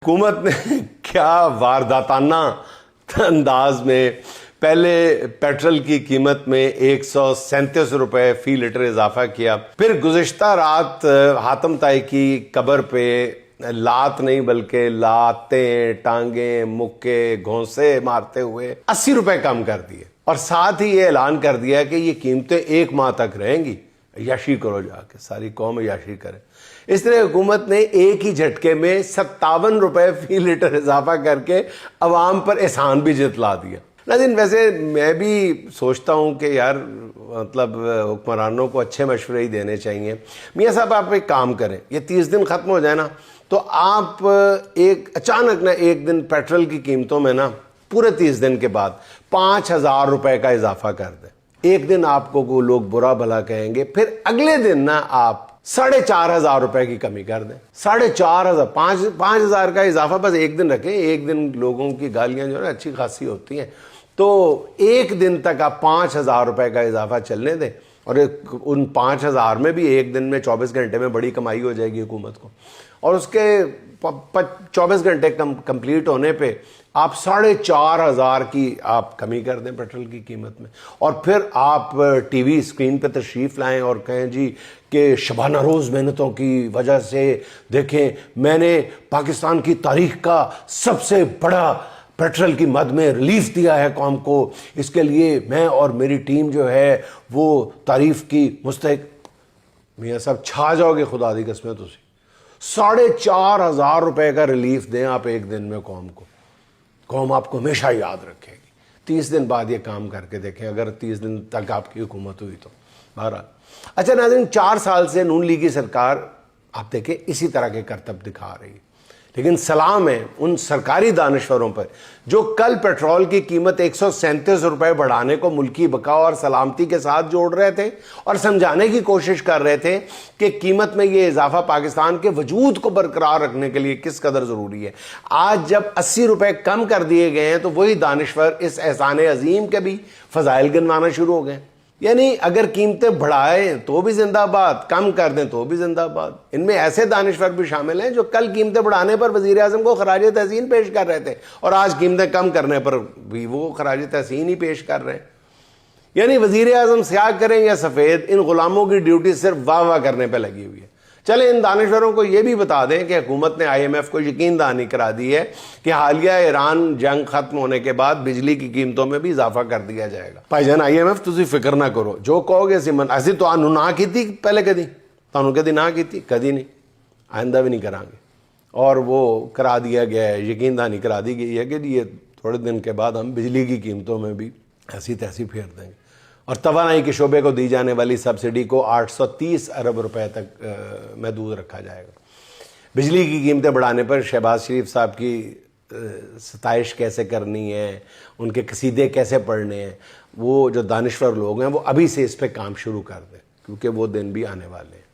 हुकूमत ने क्या वारदाताना अंदाज में पहले पेट्रोल की कीमत में 137 रुपए फी लीटर इजाफा किया। फिर गुज़िश्ता रात हातम ताई की कब्र पे लात नहीं बल्कि लातें, टांगे, मुक्के, घोंसे मारते हुए 80 रुपए कम कर दिए और साथ ही ये ऐलान कर दिया कि ये कीमतें 1 माह तक रहेंगी। याशी करो, जाके सारी कौम याशी करे। इस तरह हुकूमत ने एक ही झटके में 57 रुपए फी लीटर इजाफा करके अवाम पर एहसान भी जितला दिया। लेकिन वैसे मैं भी सोचता हूं कि यार मतलब हुक्मरानों को अच्छे मशवरे ही देने चाहिए। मियाँ साहब, आप एक काम करें, ये 30 दिन खत्म हो जाए ना तो आप एक अचानक ना एक दिन पेट्रोल की कीमतों में ना पूरे 30 दिन के बाद 5,000 रुपए का इजाफा कर दें। एक दिन आपको वो लोग बुरा भला कहेंगे, फिर अगले दिन ना आप 4,500 रुपए की कमी कर दें। 4,500, 5,000 का इजाफा बस एक दिन रखें। एक दिन लोगों की गालियां जो है अच्छी खासी होती हैं, तो एक दिन तक आप 5,000 रुपए का इजाफा चलने दें और उन 5,000 में भी एक दिन में 24 घंटे में बड़ी कमाई हो जाएगी हुकूमत को। और उसके 24 घंटे कंप्लीट होने पे आप 4,500 की आप कमी कर दें पेट्रोल की कीमत में। और फिर आप टीवी स्क्रीन पे तशरीफ लाएं और कहें जी कि शबाना रोज़ मेहनतों की वजह से देखें मैंने पाकिस्तान की तारीख का सबसे बड़ा पेट्रोल की मद में रिलीफ दिया है कौम को, इसके लिए मैं और मेरी टीम जो है वो तारीफ की मुस्तहिक। मियाँ साहब छा जाओगे खुदा दी कसमें। तुसी 4,500 रुपए का रिलीफ दें आप एक दिन में कौम को, कौम आपको हमेशा याद रखेगी। 30 दिन बाद ये काम करके देखें, अगर 30 दिन तक आपकी हुकूमत हुई तो। बहरहाल अच्छा नाज़रीन, 4 साल से नून लीग की सरकार आप देखें इसी तरह के करतब दिखा रही है। लेकिन सलाम है उन सरकारी दानिश्वरों पर जो कल पेट्रोल की कीमत 137 रुपए बढ़ाने को मुल्की बका और सलामती के साथ जोड़ रहे थे और समझाने की कोशिश कर रहे थे कि कीमत में ये इजाफा पाकिस्तान के वजूद को बरकरार रखने के लिए किस कदर ज़रूरी है। आज जब 80 रुपए कम कर दिए गए हैं तो वही दानिश्वर इस एहसान अजीम के भी फजाइल गिनवाना शुरू हो गए। यानी अगर कीमतें बढ़ाएं तो भी जिंदाबाद, कम कर दें तो भी जिंदाबाद। इनमें ऐसे दानिश्वर भी शामिल हैं जो कल कीमतें बढ़ाने पर वजीर आजम को खराज तहसीन पेश कर रहे थे और आज कीमतें कम करने पर भी वो खराज तहसीन ही पेश कर रहे हैं। यानी वजीर आजम स्याह करें या सफ़ेद, इन गुलामों की ड्यूटी सिर्फ वाह वाह करने पर लगी हुई है। चले इन दानिश्वरों को यह भी बता दें कि हुकूमत ने IMF को यकीन दहानी करा दी है कि हालिया ईरान जंग खत्म होने के बाद बिजली की कीमतों में भी इजाफा कर दिया जाएगा। भाईजान IMF तुसी फिक्र ना करो, जो कहोगे सिमन असी तो ना की थी पहले, कदी तुहानू कदी ना की थी, कदी नहीं, आइंदा भी नहीं करांगे। और वो करा दिया गया है, यकीन दहानी करा दी गई है कि ये थोड़े दिन के बाद हम बिजली की कीमतों में भी ऐसी तैसी फेर देंगे और तवानाई के शोबे को दी जाने वाली सब्सिडी को 830 अरब रुपए तक महदूद रखा जाएगा। बिजली की कीमतें बढ़ाने पर शहबाज शरीफ साहब की सताइश कैसे करनी है, उनके कसीदे कैसे पढ़ने हैं, वो जो दानिश्वर लोग हैं वो अभी से इस पर काम शुरू कर दें क्योंकि वो दिन भी आने वाले हैं।